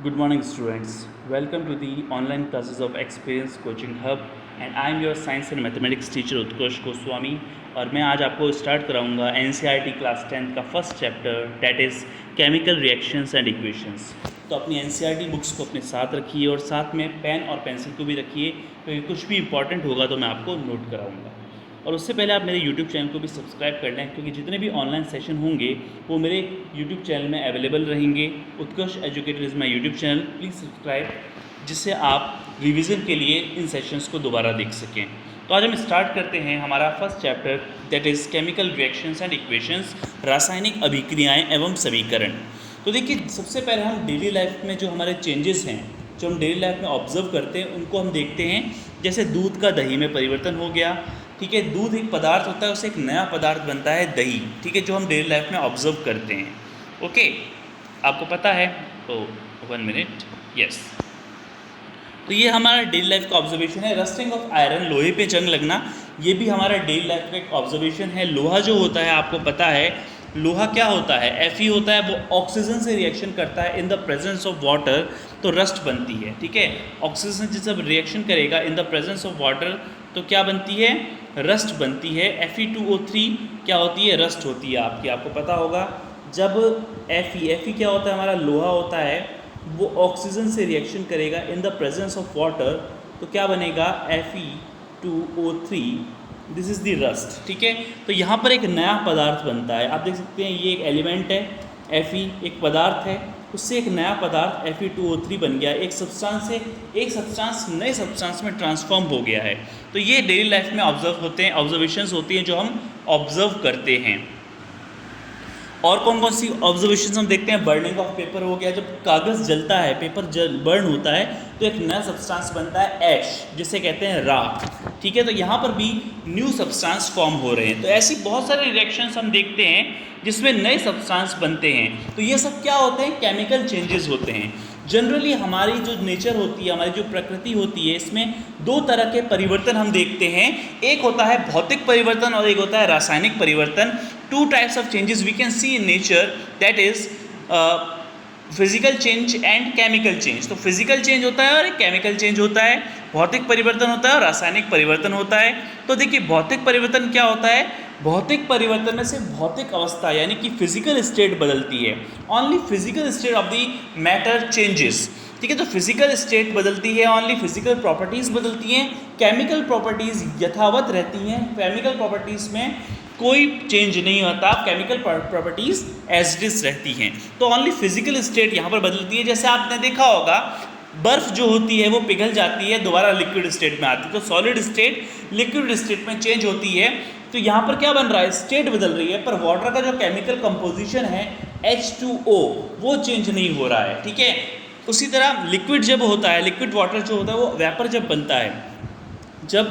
Good morning, students. Welcome to the online classes of Experience Coaching Hub, and I am your science and mathematics teacher उत्कर्ष गोस्वामी। और मैं आज आपको start कराऊंगा NCERT class 10 का first chapter, that is chemical reactions and equations. तो अपनी NCERT books को अपने साथ रखिए और साथ में पेन और पेंसिल को भी रखिए, क्योंकि कुछ भी इंपॉर्टेंट होगा तो मैं आपको नोट कराऊंगा। और उससे पहले आप मेरे YouTube चैनल को भी सब्सक्राइब कर लें, क्योंकि जितने भी ऑनलाइन सेशन होंगे वो मेरे YouTube चैनल में अवेलेबल रहेंगे। Utkarsh educator is my YouTube channel, please subscribe, जिससे आप रिवीजन के लिए इन सेशंस को दोबारा देख सकें। तो आज हम स्टार्ट करते हैं हमारा first chapter, that is chemical reactions and equations, रासायनिक अभिक्रियाएँ एवं समीकरण। तो देखिए, सबसे पहले हम डेली लाइफ में जो हमारे चेंजेस हैं, जो हम डेली लाइफ में ऑब्जर्व करते हैं, उनको हम देखते हैं। जैसे दूध का दही में परिवर्तन हो गया, ठीक है। दूध एक पदार्थ होता है, उससे एक नया पदार्थ बनता है दही, ठीक है, जो हम डेली लाइफ में ऑब्जर्व करते हैं। ओके, आपको पता है? तो 1 मिनट, यस। तो ये हमारा डेली लाइफ का ऑब्जर्वेशन है। रस्टिंग ऑफ आयरन, लोहे पे जंग लगना, ये भी हमारा डेली लाइफ का एक ऑब्जर्वेशन है। लोहा जो होता है, आपको पता है लोहा क्या होता है, Fe होता है, वो ऑक्सीजन से रिएक्शन करता है in the presence of water, तो रस्ट बनती है, ठीक है। ऑक्सीजन से जब रिएक्शन करेगा in the presence of water, तो क्या बनती है? रस्ट बनती है। Fe2O3 क्या होती है? रस्ट होती है आपकी, आपको पता होगा। जब Fe क्या होता है? हमारा लोहा होता है, वो ऑक्सीजन से रिएक्शन करेगा in the presence of water, तो क्या बनेगा? Fe2O3, this is the rust, ठीक है। तो यहाँ पर एक नया पदार्थ बनता है, आप देख सकते हैं, ये एक एलिमेंट है, Fe एक पदार्थ है, उससे एक नया पदार्थ Fe2O3 बन गया। एक सब्सटेंस से एक सब्सटेंस नए सब्सटेंस में ट्रांसफॉर्म हो गया है। तो ये डेली लाइफ में ऑब्जर्व होते हैं, ऑब्जर्वेशंस होती हैं जो हम ऑब्जर्व करते हैं। और कौन कौन सी ऑब्जर्वेशन हम देखते हैं? बर्निंग ऑफ पेपर हो गया, जब कागज़ जलता है, पेपर बर्न होता है, तो एक नया सब्सटेंस बनता है ऐश, जिसे कहते हैं राख, ठीक है। तो यहाँ पर भी न्यू सब्सटेंस फॉर्म हो रहे हैं। तो ऐसी बहुत सारी रिएक्शंस हम देखते हैं जिसमें नए सब्सटेंस बनते हैं। तो ये सब क्या होते हैं? केमिकल चेंजेस होते हैं। जनरली हमारी जो नेचर होती है, हमारी जो प्रकृति होती है, इसमें दो तरह के परिवर्तन हम देखते हैं। एक होता है भौतिक परिवर्तन और एक होता है रासायनिक परिवर्तन। Two types of changes we can see in nature, that is physical change and chemical change. तो फिजिकल चेंज होता है और एक केमिकल चेंज होता है। भौतिक परिवर्तन होता है और रासायनिक परिवर्तन होता है। तो देखिए, भौतिक परिवर्तन क्या होता है? भौतिक परिवर्तन में से भौतिक अवस्था यानी कि फिजिकल स्टेट बदलती है। Only physical state of the matter changes, ठीक है। तो फिजिकल स्टेट बदलती है, ओनली फिजिकल प्रॉपर्टीज़ बदलती हैं, केमिकल प्रॉपर्टीज़ यथावत रहती हैं। केमिकल प्रॉपर्टीज़ में कोई चेंज नहीं होता, chemical properties as it is रहती हैं। तो ओनली फिजिकल स्टेट यहाँ पर बदलती है। जैसे आपने देखा होगा, बर्फ़ जो होती है वो पिघल जाती है, दोबारा लिक्विड स्टेट में आती है। तो सॉलिड स्टेट लिक्विड स्टेट में चेंज होती है। तो यहाँ पर क्या बन रहा है? स्टेट बदल रही है, पर वाटर का जो केमिकल कंपोजिशन है H2O, वो चेंज नहीं हो रहा है, ठीक है। उसी तरह लिक्विड जब होता है, लिक्विड वाटर जो होता है, वो वेपर जब बनता है, जब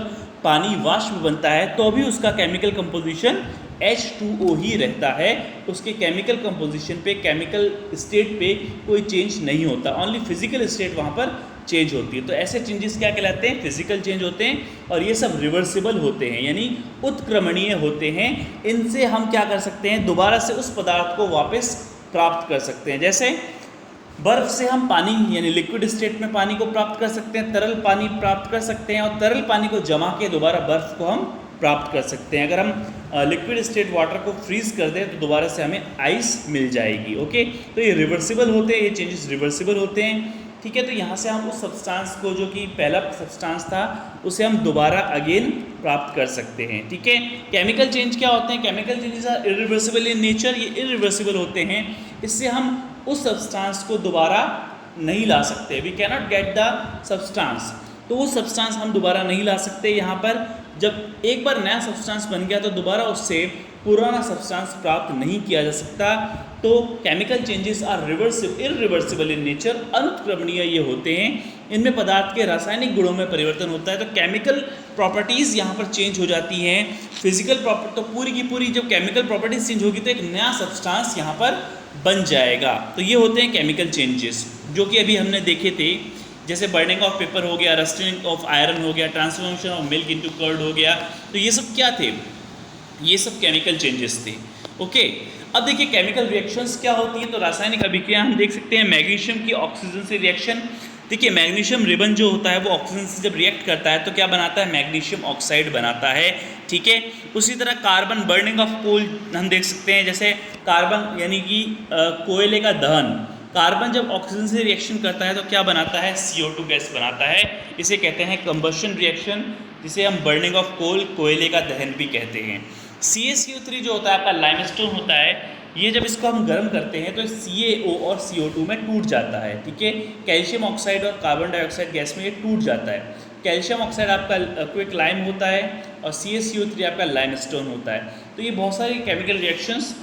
पानी वाष्प बनता है, तो भी उसका केमिकल कंपोजिशन H2O ही रहता है। उसके केमिकल कंपोजिशन पे, केमिकल स्टेट पे कोई चेंज नहीं होता, ओनली फिजिकल स्टेट वहाँ पर चेंज होती है। तो ऐसे चेंजेस क्या कहलाते हैं? फिजिकल चेंज होते हैं। और ये सब रिवर्सिबल होते हैं, यानी उत्क्रमणीय होते हैं। इनसे हम क्या कर सकते हैं? दोबारा से उस पदार्थ को वापस प्राप्त कर सकते हैं। जैसे बर्फ़ से हम पानी यानी लिक्विड स्टेट में पानी को प्राप्त कर सकते हैं, तरल पानी प्राप्त कर सकते हैं, और तरल पानी को जमा के दोबारा बर्फ़ को हम प्राप्त कर सकते हैं। अगर हम लिक्विड स्टेट वाटर को फ्रीज़ कर दें तो दोबारा से हमें आइस मिल जाएगी। ओके, तो ये रिवर्सिबल होते हैं, ये चेंजेस रिवर्सिबल होते हैं, ठीक है। तो यहाँ से हम उस सब्सटेंस को, जो कि पहला सब्सटेंस था, उसे हम दोबारा अगेन प्राप्त कर सकते हैं, ठीक है। केमिकल चेंज क्या होते हैं? Chemical changes are irreversible in nature, ये इरिवर्सिबल होते हैं। इससे हम उस सब्सटेंस को दोबारा नहीं ला सकते, we can not get the substance. तो वो सब्सटेंस हम दोबारा नहीं ला सकते। यहाँ पर जब एक बार नया सब्सटेंस बन गया तो दोबारा उससे पुराना सब्सटेंस प्राप्त नहीं किया जा सकता। तो chemical changes are irreversible in nature, अनुत्क्रमणीय ये होते हैं। इनमें पदार्थ के रासायनिक गुणों में परिवर्तन होता है, तो केमिकल प्रॉपर्टीज़ यहाँ पर चेंज हो जाती हैं। फिजिकल प्रॉपर्टी तो पूरी की पूरी, जब केमिकल प्रॉपर्टीज चेंज होगी तो एक नया सब्सटेंस यहाँ पर बन जाएगा। तो ये होते हैं केमिकल चेंजेस, जो कि अभी हमने देखे थे। जैसे बर्निंग ऑफ पेपर हो गया, रस्टिंग ऑफ आयरन हो गया, transformation of milk into curd हो गया। तो ये सब क्या थे? ये सब केमिकल चेंजेस थे। ओके, अब देखिए केमिकल रिएक्शंस क्या होती हैं, तो रासायनिक अभिक्रिया हम देख सकते हैं मैग्नीशियम की ऑक्सीजन से रिएक्शन। देखिए मैग्नीशियम रिबन जो होता है वो ऑक्सीजन से जब रिएक्ट करता है तो क्या बनाता है, मैग्नीशियम ऑक्साइड बनाता है, ठीक है। उसी तरह कार्बन बर्निंग ऑफ कोल हम देख सकते हैं, जैसे कार्बन यानी कि कोयले का दहन, कार्बन जब ऑक्सीजन से रिएक्शन करता है तो क्या बनाता है, CO2 गैस बनाता है। इसे कहते हैं कंबशन रिएक्शन, जिसे हम बर्निंग ऑफ कोल, कोयले का दहन भी कहते हैं। CaCO3 जो होता है आपका लाइमस्टोन होता है, ये जब इसको हम गर्म करते हैं तो CaO और CO2 में टूट जाता है, ठीक है। कैल्शियम ऑक्साइड और कार्बन डाइऑक्साइड गैस में ये टूट जाता है। कैल्शियम ऑक्साइड आपका क्विक लाइम होता है और CaCO3 आपका लाइमस्टोन होता है। तो ये बहुत सारी केमिकल रिएक्शंस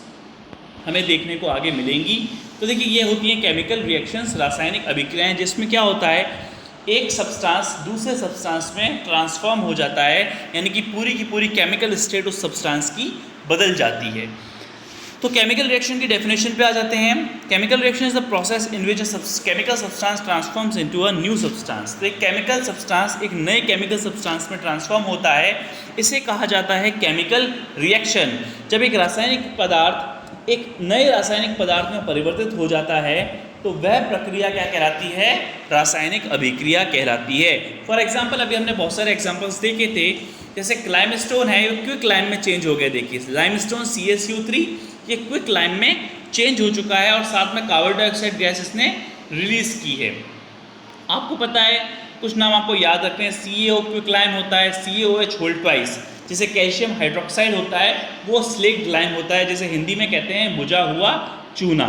हमें देखने को आगे मिलेंगी। तो देखिए ये होती हैं केमिकल रिएक्शंस, रासायनिक अभिक्रियाएं, जिसमें क्या होता है, एक सब्सटेंस दूसरे सब्सटेंस में ट्रांसफॉर्म हो जाता है, यानी कि पूरी की पूरी केमिकल स्टेट उस सब्सटेंस की बदल जाती है। तो केमिकल रिएक्शन की डेफिनेशन पे आ जाते हैं। Chemical reaction is the process in which chemical substance transforms into a new substance. तो एक केमिकल सब्सटेंस एक नए केमिकल सब्सटेंस में ट्रांसफॉर्म होता है, इसे कहा जाता है केमिकल रिएक्शन। जब एक रासायनिक पदार्थ एक नए रासायनिक पदार्थ में परिवर्तित हो जाता है तो वह प्रक्रिया क्या कहलाती है, रासायनिक अभिक्रिया कहलाती है। फॉर एग्जाम्पल अभी हमने बहुत सारे एग्जाम्पल्स देखे थे, जैसे लाइमस्टोन है, ये क्विक लाइम में चेंज हो गया। देखिए लाइमस्टोन CaCO3 ये क्विक लाइम में चेंज हो चुका है और साथ में कार्बन डाइऑक्साइड गैस इसने रिलीज की है। आपको पता है, कुछ नाम आपको याद रखने हैं, CaO क्विक लाइम होता है, CaOH होल ट्वाइस, जैसे कैल्शियम हाइड्रोक्साइड होता है वो स्लेक्ड लाइम होता है, जैसे हिंदी में कहते हैं बुझा हुआ चूना,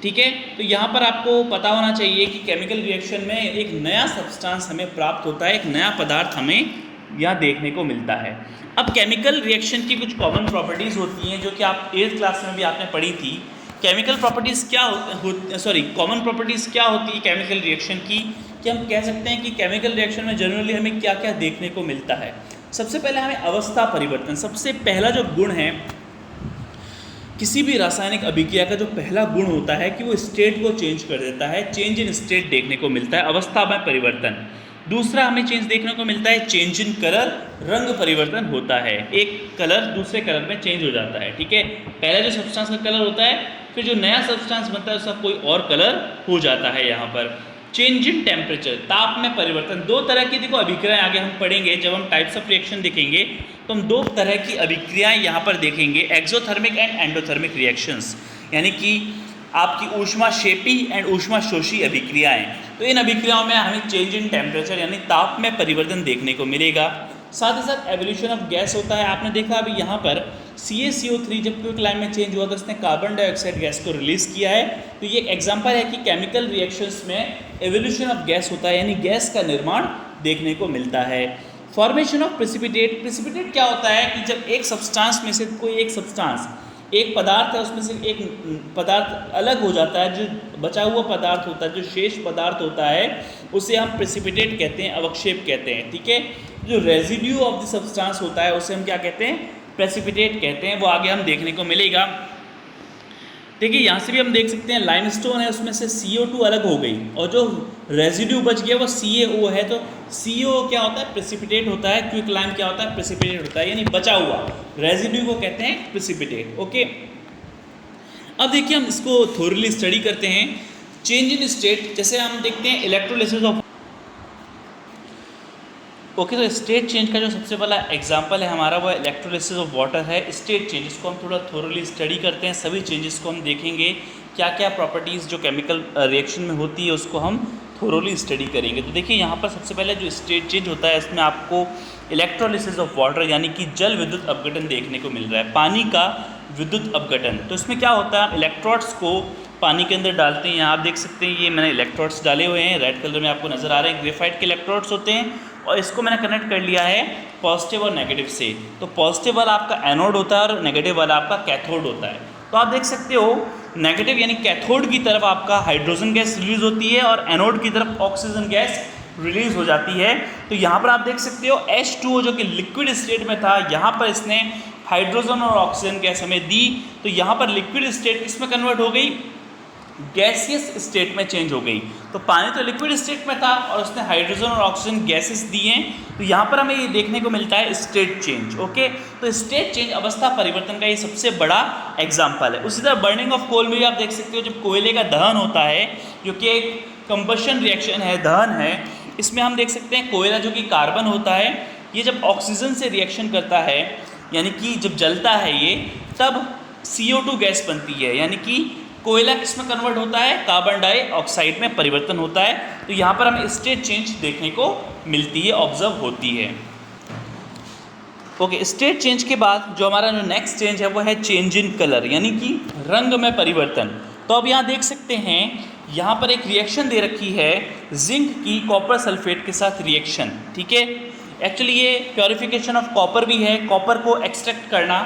ठीक है। तो यहाँ पर आपको पता होना चाहिए कि केमिकल रिएक्शन में एक नया सब्सटेंस हमें प्राप्त होता है, एक नया पदार्थ हमें यहाँ देखने को मिलता है। अब केमिकल रिएक्शन की कुछ कॉमन प्रॉपर्टीज़ होती हैं जो कि आप 8th क्लास में भी आपने पढ़ी थी। केमिकल प्रॉपर्टीज़ क्या कॉमन प्रॉपर्टीज़ क्या होती है केमिकल रिएक्शन की, कि हम कह सकते हैं कि केमिकल रिएक्शन में जनरली हमें क्या क्या देखने को मिलता है। सबसे पहले हमें अवस्था परिवर्तन, सबसे पहला जो गुण है किसी भी रासायनिक अभिक्रिया का, जो पहला गुण होता है कि वो स्टेट को चेंज कर देता है, चेंज इन स्टेट देखने को मिलता है, अवस्था में परिवर्तन। दूसरा हमें चेंज देखने को मिलता है चेंज इन कलर, रंग परिवर्तन होता है, एक कलर दूसरे कलर में चेंज हो जाता है, ठीक है। पहला जो सब्सटेंस का कलर होता है, फिर जो नया सब्सटेंस बनता है उसका कोई और कलर हो जाता है। यहाँ पर चेंज इन टेम्परेचर, ताप में परिवर्तन। दो तरह की देखो अभिक्रियाएं आगे हम पढ़ेंगे, जब हम टाइप्स ऑफ रिएक्शन देखेंगे तो हम दो तरह की अभिक्रियाएं यहाँ पर देखेंगे, एक्सोथर्मिक एंड एंडोथर्मिक रिएक्शंस, यानी कि आपकी ऊष्माक्षेपी एंड ऊष्माशोषी अभिक्रियाएं। तो इन अभिक्रियाओं में हमें चेंज इन टेम्परेचर यानी ताप में परिवर्तन देखने को मिलेगा। साथ ही साथ एवोल्यूशन ऑफ गैस होता है। आपने देखा अभी यहाँ पर CaCO3 जब क्विक लाइम में चेंज हुआ तो उसने कार्बन डाइऑक्साइड गैस को रिलीज किया है। तो ये एक एग्जांपल है कि केमिकल रिएक्शंस में एवोल्यूशन ऑफ गैस होता है, यानी गैस का निर्माण देखने को मिलता है। फॉर्मेशन ऑफ प्रेसिपिटेट, प्रेसिपिटेट क्या होता है कि जब एक सब्सटेंस में से कोई एक सब्सटेंस, एक पदार्थ है उसमें से एक पदार्थ अलग हो जाता है, जो बचा हुआ पदार्थ होता है, जो शेष पदार्थ होता है उसे हम प्रेसिपिटेट कहते हैं, अवक्षेप कहते हैं, ठीक है। जो रेजिड्यू ऑफ द सब्सटेंस होता है उसे हम क्या कहते हैं, प्रेसिपिटेट कहते हैं। वो आगे हम देखने को मिलेगा। देखिए यहाँ से भी हम देख सकते हैं लाइमस्टोन है, उसमें से CO2 अलग हो गई और जो रेजिड्यू बच गया वो CaO है। तो CO क्या होता है, प्रेसिपिटेट होता है। क्विक लाइम क्या होता है, प्रेसिपिटेट होता है, यानी बचा हुआ रेजिड्यू को कहते हैं प्रेसिपिटेट। ओके, अब देखिए हम इसको थोरली स्टडी करते हैं। चेंज इन स्टेट, जैसे हम देखते हैं इलेक्ट्रोलिसिस ऑफ, ओके, तो स्टेट चेंज का जो सबसे पहला एग्जांपल है हमारा वो इलेक्ट्रोलिसिस ऑफ वाटर है। स्टेट चेंजेस को हम थोड़ा थोरली स्टडी करते हैं, सभी चेंजेस को हम देखेंगे, क्या क्या प्रॉपर्टीज़ जो केमिकल रिएक्शन में होती है उसको हम थोरली स्टडी करेंगे। तो देखिए यहाँ पर सबसे पहले जो स्टेट चेंज होता है इसमें आपको इलेक्ट्रोलिसिस ऑफ वाटर यानी कि जल विद्युत अपघटन देखने को मिल रहा है, पानी का विद्युत अपघटन। तो इसमें क्या होता है, इलेक्ट्रोड्स को पानी के अंदर डालते हैं। यहाँ आप देख सकते हैं ये मैंने इलेक्ट्रोड्स डाले हुए हैं, रेड कलर में आपको नज़र आ रहे हैं, ग्रेफाइट के इलेक्ट्रोड्स होते हैं और इसको मैंने कनेक्ट कर लिया है पॉजिटिव और नेगेटिव से। तो पॉजिटिव वाला आपका एनोड होता है और नेगेटिव वाला आपका कैथोड होता है। तो आप देख सकते हो नेगेटिव यानी कैथोड की तरफ आपका हाइड्रोजन गैस रिलीज होती है और एनोड की तरफ ऑक्सीजन गैस रिलीज हो जाती है। तो यहाँ पर आप देख सकते हो H2O जो कि लिक्विड स्टेट में था, यहाँ पर इसने हाइड्रोजन और ऑक्सीजन गैस हमें दी। तो यहाँ पर लिक्विड स्टेट किस में कन्वर्ट हो गई, गैसियस स्टेट में चेंज हो गई। तो पानी तो लिक्विड स्टेट में था और उसने हाइड्रोजन और ऑक्सीजन गैसेस दिए हैं, तो यहाँ पर हमें ये देखने को मिलता है स्टेट चेंज। ओके, तो स्टेट चेंज अवस्था परिवर्तन का ये सबसे बड़ा एग्जाम्पल है। उसी तरह बर्निंग ऑफ कोल में भी आप देख सकते हो, जब कोयले का दहन होता है जो कि एक कंबशन रिएक्शन है, दहन है, इसमें हम देख सकते हैं कोयला जो कि कार्बन होता है, ये जब ऑक्सीजन से रिएक्शन करता है, यानी कि जब जलता है ये, तब CO2 गैस बनती है, यानी कि कोयला किस में कन्वर्ट होता है, कार्बन डाइऑक्साइड में परिवर्तन होता है। तो यहाँ पर हमें स्टेट चेंज देखने को मिलती है, ऑब्जर्व होती है। ओके, स्टेट चेंज के बाद जो हमारा जो नेक्स्ट चेंज है वो है चेंज इन कलर, यानी कि रंग में परिवर्तन। तो अब यहाँ देख सकते हैं, यहाँ पर एक रिएक्शन दे रखी है जिंक की कॉपर सल्फेट के साथ रिएक्शन। ठीक है, एक्चुअली ये प्योरिफिकेशन ऑफ कॉपर भी है, कॉपर को एक्सट्रैक्ट करना,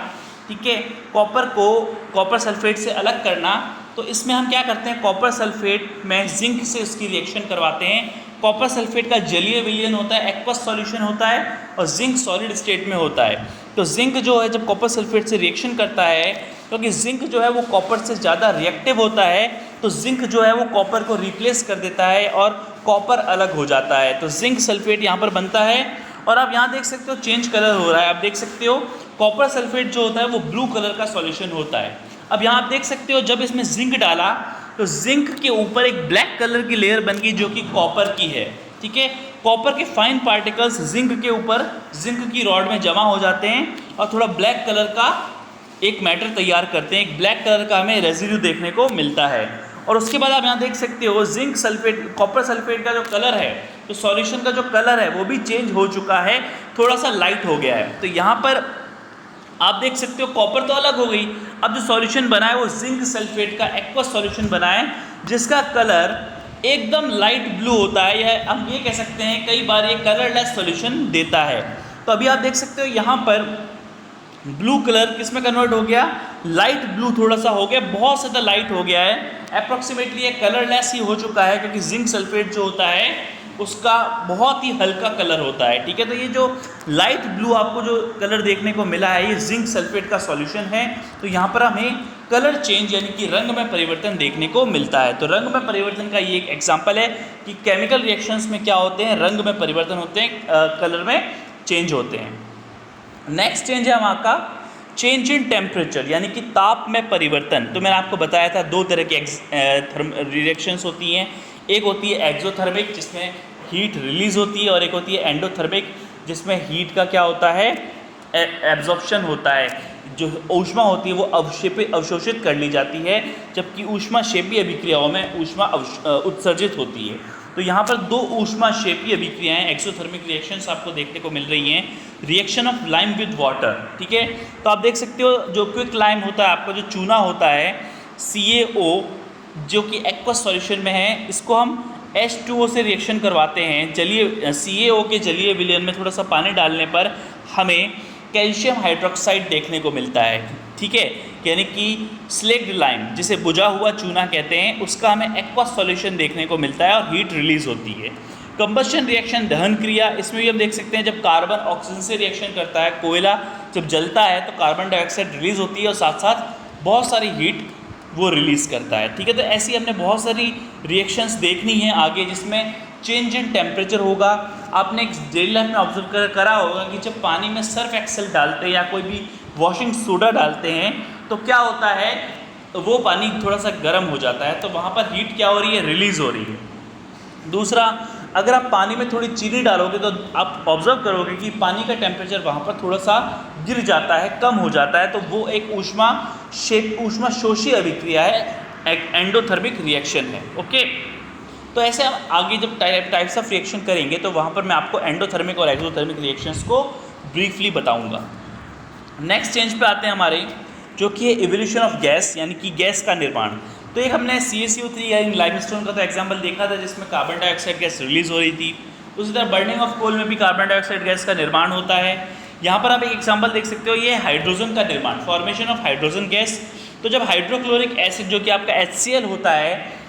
ठीक है, कॉपर को कॉपर सल्फेट से अलग करना। तो इसमें हम क्या करते हैं, कॉपर सल्फेट में जिंक से उसकी रिएक्शन करवाते हैं। कॉपर सल्फेट का जलीय विलयन होता है, एक्वस सॉल्यूशन होता है, और जिंक सॉलिड स्टेट में होता है। तो जिंक जो है जब कॉपर सल्फेट से रिएक्शन करता है, क्योंकि जिंक जो है वो कॉपर से ज़्यादा रिएक्टिव होता है, तो जिंक जो है वो कॉपर को रिप्लेस कर देता है और कॉपर अलग हो जाता है। तो जिंक सल्फेट यहाँ पर बनता है। और आप यहाँ देख सकते हो चेंज कलर हो रहा है, आप देख सकते हो कॉपर सल्फेट जो होता है वो ब्लू कलर का सॉल्यूशन होता है। अब यहाँ आप देख सकते हो जब इसमें जिंक डाला तो जिंक के ऊपर एक ब्लैक कलर की लेयर बन गई जो कि कॉपर की है। ठीक है, कॉपर के फाइन पार्टिकल्स जिंक के ऊपर, जिंक की रॉड में जमा हो जाते हैं और थोड़ा ब्लैक कलर का एक मैटर तैयार करते हैं, एक ब्लैक कलर का हमें रेजिड्यू देखने को मिलता है। और उसके बाद आप यहाँ देख सकते हो जिंक सल्फेट, कॉपर सल्फेट का जो कलर है, तो सॉल्यूशन का जो कलर है वो भी चेंज हो चुका है, थोड़ा सा लाइट हो गया है। तो यहाँ पर आप देख सकते हो कॉपर तो अलग हो गई, अब जो सॉल्यूशन बना है वो जिंक सल्फेट का एक्वस सॉल्यूशन बना है, जिसका कलर एकदम लाइट ब्लू होता है, या हम ये कह सकते हैं कई बार ये कलरलेस सॉल्यूशन देता है। तो अभी आप देख सकते हो यहाँ पर ब्लू कलर किस में कन्वर्ट हो गया, लाइट ब्लू थोड़ा सा हो गया, बहुत ज़्यादा लाइट हो गया है, अप्रॉक्सीमेटली ये कलरलेस ही हो चुका है, क्योंकि जिंक सल्फेट जो होता है उसका बहुत ही हल्का कलर होता है। ठीक है, तो ये जो लाइट ब्लू आपको जो कलर देखने को मिला है ये जिंक सल्फेट का सॉल्यूशन है। तो यहाँ पर हमें कलर चेंज यानी कि रंग में परिवर्तन देखने को मिलता है। तो रंग में परिवर्तन का ये एक एग्जाम्पल है कि केमिकल रिएक्शंस में क्या होते हैं, रंग में परिवर्तन होते हैं, कलर में चेंज होते हैं। नेक्स्ट चेंज है हमारा का चेंज इन टेम्परेचर, यानी कि ताप में परिवर्तन। तो मैंने आपको बताया था दो तरह की रिएक्शंस होती हैं, एक होती है एक्सोथर्मिक जिसमें हीट रिलीज होती है, और एक होती है एंडोथर्मिक जिसमें हीट का क्या होता है, एब्जॉर्प्शन होता है, जो ऊष्मा होती है वो अवशोषित कर ली जाती है, जबकि ऊष्माक्षेपीय अभिक्रियाओं में ऊष्मा उत्सर्जित होती है। तो यहाँ पर दो ऊष्माक्षेपीय अभिक्रियाएं एक्सोथर्मिक रिएक्शंस आपको देखने को मिल रही हैं। Reaction of lime with water, ठीक है, तो आप देख सकते हो जो क्विक लाइम होता है, आपका जो चूना होता है CaO जो कि एक्वस सॉल्यूशन में है, इसको हम H2O से रिएक्शन करवाते हैं। जलीय CaO के जलीय विलयन में थोड़ा सा पानी डालने पर हमें कैल्शियम हाइड्रोक्साइड देखने को मिलता है। ठीक है, यानी कि स्लेक्ड लाइम जिसे बुझा हुआ चूना कहते हैं, उसका हमें एक्वस सॉल्यूशन देखने को मिलता है और हीट रिलीज होती है। कंबशन रिएक्शन, दहन क्रिया, इसमें भी हम देख सकते हैं जब कार्बन ऑक्सीजन से रिएक्शन करता है, कोयला जब जलता है तो कार्बन डाइऑक्साइड रिलीज होती है और साथ साथ बहुत सारी हीट वो रिलीज़ करता है। ठीक है, तो ऐसी हमने बहुत सारी रिएक्शंस देखनी है आगे जिसमें चेंज इन टेम्परेचर होगा। आपने एक डेली लाइफ में ऑब्जर्व करा होगा कि जब पानी में सर्फ एक्सेल डालते हैं या कोई भी वॉशिंग सोडा डालते हैं तो क्या होता है, वो पानी थोड़ा सा गर्म हो जाता है, तो वहाँ पर हीट क्या हो रही है, रिलीज़ हो रही है। दूसरा, अगर आप पानी में थोड़ी चीनी डालोगे तो आप ऑब्जर्व करोगे कि पानी का टेम्परेचर वहाँ पर थोड़ा सा गिर जाता है, कम हो जाता है, तो वो एक ऊष्मा शोषी अभिक्रिया है, एक एंडोथर्मिक रिएक्शन है। ओके, तो ऐसे हम आगे जब टाइप्स ऑफ रिएक्शन करेंगे तो वहाँ पर मैं आपको एंडोथर्मिक और एक्सोथर्मिक रिएक्शंस को ब्रीफली बताऊँगा। नेक्स्ट चेंज पे आते हैं हमारे, जो कि है इवोल्यूशन ऑफ गैस, यानी कि गैस का निर्माण। तो एक हमने CaCO3 या लाइमस्टोन का तो एग्जांपल देखा था जिसमें कार्बन डाइऑक्साइड गैस रिलीज हो रही थी। उसी तरह बर्निंग ऑफ कोल में भी कार्बन डाइऑक्साइड गैस का निर्माण होता है। यहाँ पर आप एक एग्जांपल देख सकते हो, ये हाइड्रोजन का निर्माण, फॉर्मेशन ऑफ हाइड्रोजन गैस। तो जब हाइड्रोक्लोरिक एसिड जो कि आपका HCl होता है,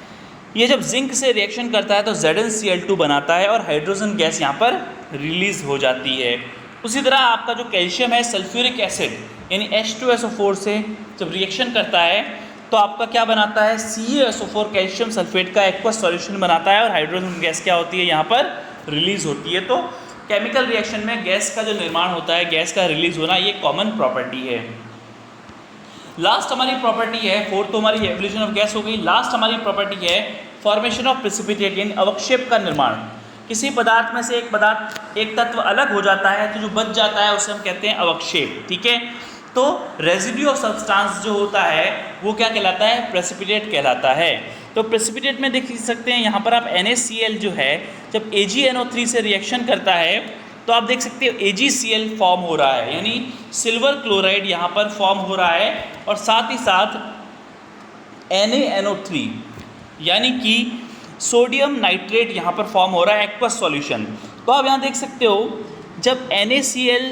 ये जब जिंक से रिएक्शन करता है तो ZnCl2 बनाता है और हाइड्रोजन गैस यहाँ पर रिलीज हो जाती है। उसी तरह आपका जो कैल्शियम है सल्फ्यूरिक एसिड यानी H2SO4 से जब रिएक्शन करता है तो आपका क्या बनाता है, CaSO4 कैल्शियम सल्फेट का एक्वस सॉल्यूशन बनाता है और हाइड्रोजन गैस क्या होती है यहाँ पर रिलीज होती है। तो केमिकल रिएक्शन में गैस का जो निर्माण होता है, गैस का रिलीज होना, ये कॉमन प्रॉपर्टी है। लास्ट हमारी प्रॉपर्टी है, फोर्थ तो हमारी एवोल्यूशन ऑफ गैस हो गई। लास्ट हमारी प्रॉपर्टी है फॉर्मेशन ऑफ प्रेसिपिटेट, यानी अवक्षेप का निर्माण। किसी पदार्थ में से एक तत्व अलग हो जाता है तो जो बच जाता है उसे हम कहते हैं अवक्षेप, ठीक है। तो रेजिड्यू ऑफ सब्सटेंस जो होता है वो क्या कहलाता है, प्रेसिपिटेट कहलाता है। तो प्रेसिपिटेट में देख सकते हैं यहाँ पर आप NaCl जो है जब AgNO3 से रिएक्शन करता है तो आप देख सकते हो AgCl फॉर्म हो रहा है, यानी सिल्वर क्लोराइड यहाँ पर फॉर्म हो रहा है और साथ ही साथ NaNO3 यानी कि सोडियम नाइट्रेट यहाँ पर फॉर्म हो रहा है एक्वस सॉल्यूशन। तो आप यहाँ देख सकते हो जब NaCl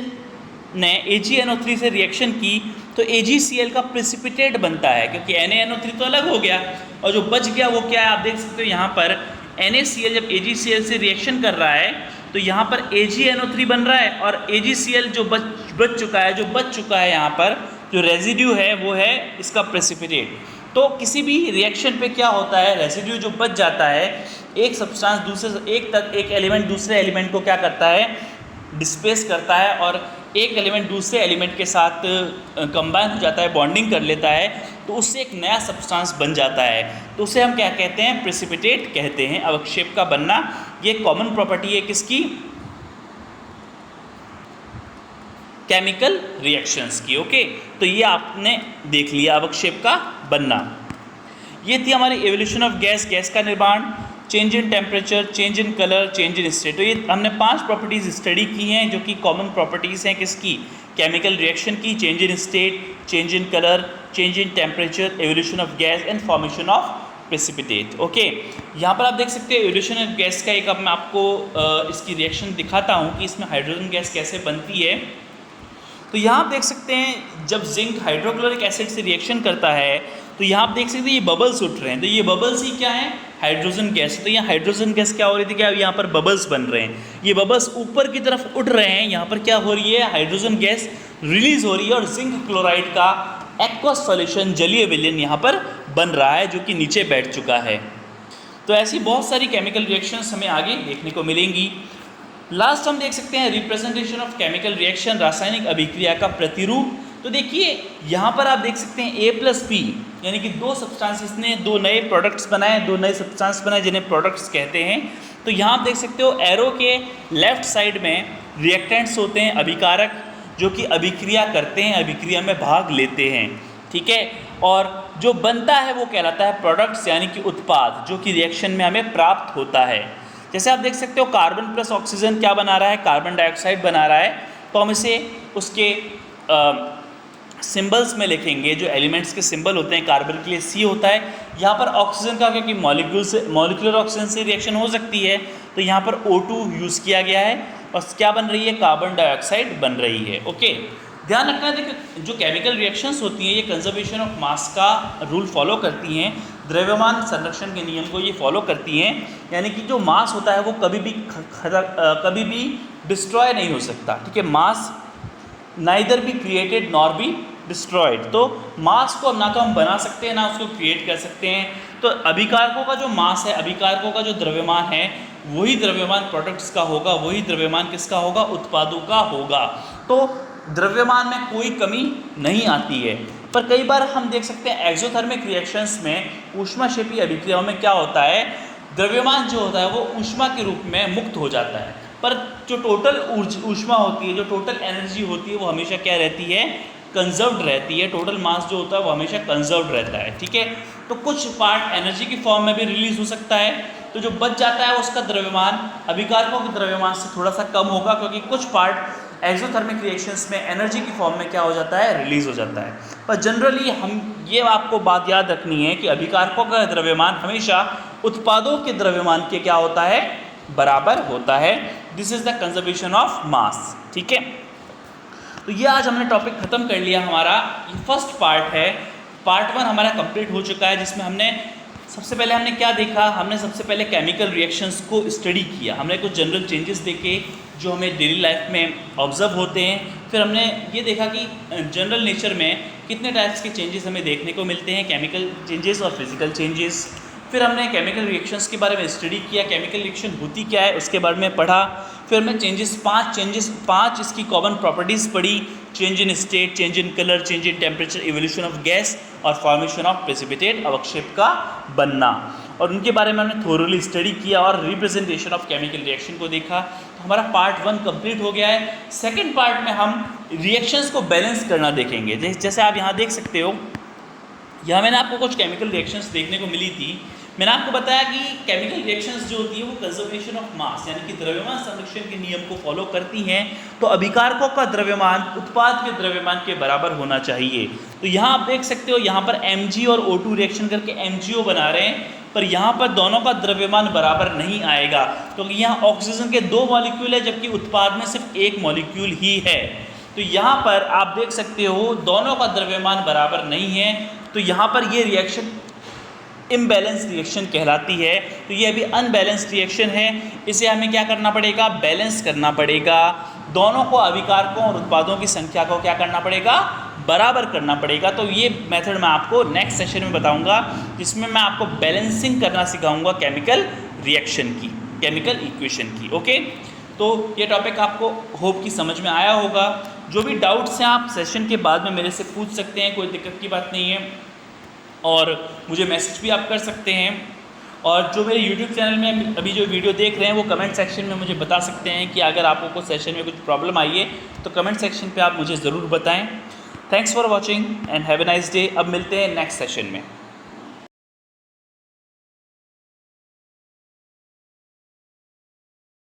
ने AgNO3 से रिएक्शन की तो AgCl का प्रेसिपिटेट बनता है, क्योंकि NaNO3 तो अलग हो गया और जो बच गया वो क्या है, आप देख सकते हो यहाँ पर NaCl जब AgCl से रिएक्शन कर रहा है तो यहाँ पर AgNO3 बन रहा है और AgCl जो बच चुका है यहाँ पर जो रेजिड्यू है वो है इसका प्रेसिपिटेट। तो किसी भी रिएक्शन पे क्या होता है, रेजिड्यू जो बच जाता है, एक सब्सटेंस एक एलिमेंट दूसरे एलिमेंट को क्या करता है, डिस्प्लेस करता है और एक एलिमेंट दूसरे एलिमेंट के साथ कंबाइन हो जाता है, बॉन्डिंग कर लेता है, तो उससे एक नया सब्सटेंस बन जाता है। तो उसे हम क्या कहते हैं, प्रेसिपिटेट कहते हैं, अवक्षेप का बनना। ये कॉमन प्रॉपर्टी है किसकी, केमिकल रिएक्शंस की। ओके, तो ये आपने देख लिया अवक्षेप का बनना। ये थी हमारी एवोल्यूशन ऑफ गैस, गैस का निर्माण, change in temperature, change in colour, change in state. तो ये हमने 5 प्रॉपर्टीज़ स्टडी की हैं जो कि कॉमन प्रॉपर्टीज़ हैं किसकी, केमिकल रिएक्शन की, change in state, change in colour, change in temperature, evolution of gas and formation of precipitate. Okay, यहाँ पर आप देख सकते हैं एवोल्यूशन ऑफ गैस का एक, अब मैं आपको इसकी रिएक्शन दिखाता हूँ कि इसमें हाइड्रोजन गैस कैसे बनती है। तो यहाँ आप देख सकते हैं जब जिंक हाइड्रोक्लोरिक एसिड से रिएक्शन करता है तो यहाँ आप देख सकते हैं ये बबल्स उठ रहे हैं, तो ये बबल्स ही क्या है, हाइड्रोजन गैस। तो यहाँ हाइड्रोजन गैस क्या हो रही थी, क्या यहाँ पर बबल्स बन रहे हैं, ये बबल्स ऊपर की तरफ उठ रहे हैं, यहाँ पर क्या हो रही है, हाइड्रोजन गैस रिलीज हो रही है और जिंक क्लोराइड का एक्वस सॉल्यूशन, जलीय विलयन यहाँ पर बन रहा है जो कि नीचे बैठ चुका है। तो ऐसी बहुत सारी केमिकल रिएक्शंस हमें आगे देखने को मिलेंगी। लास्ट हम देख सकते हैं रिप्रेजेंटेशन ऑफ केमिकल रिएक्शन, रासायनिक अभिक्रिया का प्रतिरूप। तो देखिए यहाँ पर आप देख सकते हैं A+P यानी कि 2 सब्सटेंसेस ने 2 नए प्रोडक्ट्स बनाए, 2 नए सब्सटेंस बनाए जिन्हें प्रोडक्ट्स कहते हैं। तो यहाँ आप देख सकते हो एरो के लेफ्ट साइड में रिएक्टेंट्स होते हैं, अभिकारक, जो कि अभिक्रिया करते हैं, अभिक्रिया में भाग लेते हैं, ठीक है। और जो बनता है वो कहलाता है प्रोडक्ट्स यानी कि उत्पाद, जो कि रिएक्शन में हमें प्राप्त होता है। जैसे आप देख सकते हो कार्बन प्लस ऑक्सीजन क्या बना रहा है, कार्बन डाइऑक्साइड बना रहा है। तो हम इसे उसके सिंबल्स में लिखेंगे, जो एलिमेंट्स के सिंबल होते हैं, कार्बन के लिए C होता है। यहाँ पर ऑक्सीजन का, क्योंकि मॉलिक्यूलर ऑक्सीजन से रिएक्शन हो सकती है, तो यहाँ पर O2 यूज़ किया गया है और क्या बन रही है, कार्बन डाइऑक्साइड बन रही है। ओके, ध्यान रखना है, देखिए जो केमिकल रिएक्शंस होती हैं ये कंजर्वेशन ऑफ मास का रूल फॉलो करती हैं, द्रव्यमान संरक्षण के नियम को ये फॉलो करती हैं, यानी कि जो मास होता है वो कभी भी डिस्ट्रॉय नहीं हो सकता, ठीक है। Mass neither be created nor be destroyed. तो मास को ना तो हम बना सकते हैं ना उसको क्रिएट कर सकते हैं। तो अभिकारकों का जो मास है, अभिकारकों का जो द्रव्यमान है, वही द्रव्यमान प्रोडक्ट्स का होगा, वही द्रव्यमान किसका होगा, उत्पादों का होगा। तो द्रव्यमान में कोई कमी नहीं आती है। पर कई बार हम देख सकते हैं एक्सोथर्मिक रिएक्शंस में, ऊष्माक्षेपी अभिक्रियाओं में क्या होता है, द्रव्यमान जो होता है वो ऊष्मा के रूप में मुक्त हो जाता है, पर जो टोटल ऊष्मा होती है, जो टोटल एनर्जी होती है वो हमेशा क्या रहती है, कंजर्व्ड रहती है। टोटल मास जो होता है वो हमेशा कंजर्व्ड रहता है, ठीक है। तो कुछ पार्ट एनर्जी की फॉर्म में भी रिलीज हो सकता है, तो जो बच जाता है उसका द्रव्यमान अभिकारकों के द्रव्यमान से थोड़ा सा कम होगा, क्योंकि कुछ पार्ट एक्सोथर्मिक रिएक्शंस में एनर्जी की फॉर्म में क्या हो जाता है, रिलीज हो जाता है। पर जनरली हम ये आपको बात याद रखनी है कि अभिकारकों का द्रव्यमान हमेशा उत्पादों के द्रव्यमान के क्या होता है, बराबर होता है। This is the conservation of mass, ठीक है। तो ये आज हमने टॉपिक खत्म कर लिया। हमारा ये फर्स्ट पार्ट है, पार्ट 1 हमारा कंप्लीट हो चुका है, जिसमें हमने सबसे पहले हमने क्या देखा, हमने सबसे पहले केमिकल रिएक्शंस को स्टडी किया, हमने कुछ जनरल चेंजेस देखे जो हमें डेली लाइफ में ऑब्जर्व होते हैं। फिर हमने ये देखा कि जनरल नेचर में कितने टाइप्स के चेंजेस हमें देखने को मिलते हैं, केमिकल चेंजेस और फिजिकल चेंजेस। फिर हमने केमिकल रिएक्शंस के बारे में स्टडी किया, केमिकल रिएक्शन होती क्या है उसके बारे में पढ़ा। फिर हमने पांच इसकी कॉमन प्रॉपर्टीज़ पढ़ी, change in state, change in colour, change in temperature, evolution of gas और फॉर्मेशन ऑफ प्रेसिपिटेट, अवक्षेप का बनना, और उनके बारे में हमने थोरली स्टडी किया और रिप्रेजेंटेशन ऑफ केमिकल रिएक्शन को देखा। तो हमारा पार्ट 1 कंप्लीट हो गया है। सेकेंड पार्ट में हम रिएक्शंस को बैलेंस करना देखेंगे। जैसे आप यहाँ देख सकते हो, यहाँ मैंने आपको कुछ केमिकल रिएक्शंस देखने को मिली थी। मैंने आपको बताया कि केमिकल रिएक्शंस जो होती है वो कंजर्वेशन ऑफ मास यानी कि द्रव्यमान संरक्षण के नियम को फॉलो करती हैं। तो अभिकारकों का द्रव्यमान उत्पाद के द्रव्यमान के बराबर होना चाहिए। तो यहाँ आप देख सकते हो, यहाँ पर Mg और O2 रिएक्शन करके MgO बना रहे हैं, पर यहाँ पर दोनों का द्रव्यमान बराबर नहीं आएगा क्योंकि यहाँ ऑक्सीजन के 2 मॉलिक्यूल है जबकि उत्पाद में सिर्फ 1 मॉलिक्यूल ही है। तो यहाँ पर आप देख सकते हो दोनों का द्रव्यमान बराबर नहीं है, तो यहाँ पर ये रिएक्शन इम्बैलेंस रिएक्शन कहलाती है। तो ये अभी अनबैलेंस्ड रिएक्शन है, इसे हमें क्या करना पड़ेगा, बैलेंस करना पड़ेगा। दोनों को अभिकारकों और उत्पादों की संख्या को क्या करना पड़ेगा, बराबर करना पड़ेगा। तो ये मेथड मैं आपको नेक्स्ट सेशन में बताऊंगा, जिसमें मैं आपको बैलेंसिंग करना सिखाऊंगा केमिकल रिएक्शन की, केमिकल इक्वेशन की। ओके, तो ये टॉपिक आपको होप की समझ में आया होगा। जो भी डाउट्स हैं आप सेशन के बाद में मेरे से पूछ सकते हैं, कोई दिक्कत की बात नहीं है, और मुझे मैसेज भी आप कर सकते हैं। और जो मेरे यूट्यूब चैनल में अभी जो वीडियो देख रहे हैं वो कमेंट सेक्शन में मुझे बता सकते हैं कि अगर आपको कुछ सेशन में कुछ प्रॉब्लम आई है तो कमेंट सेक्शन पे आप मुझे ज़रूर बताएं। Thanks for watching and have a nice day. अब मिलते हैं नेक्स्ट सेशन में।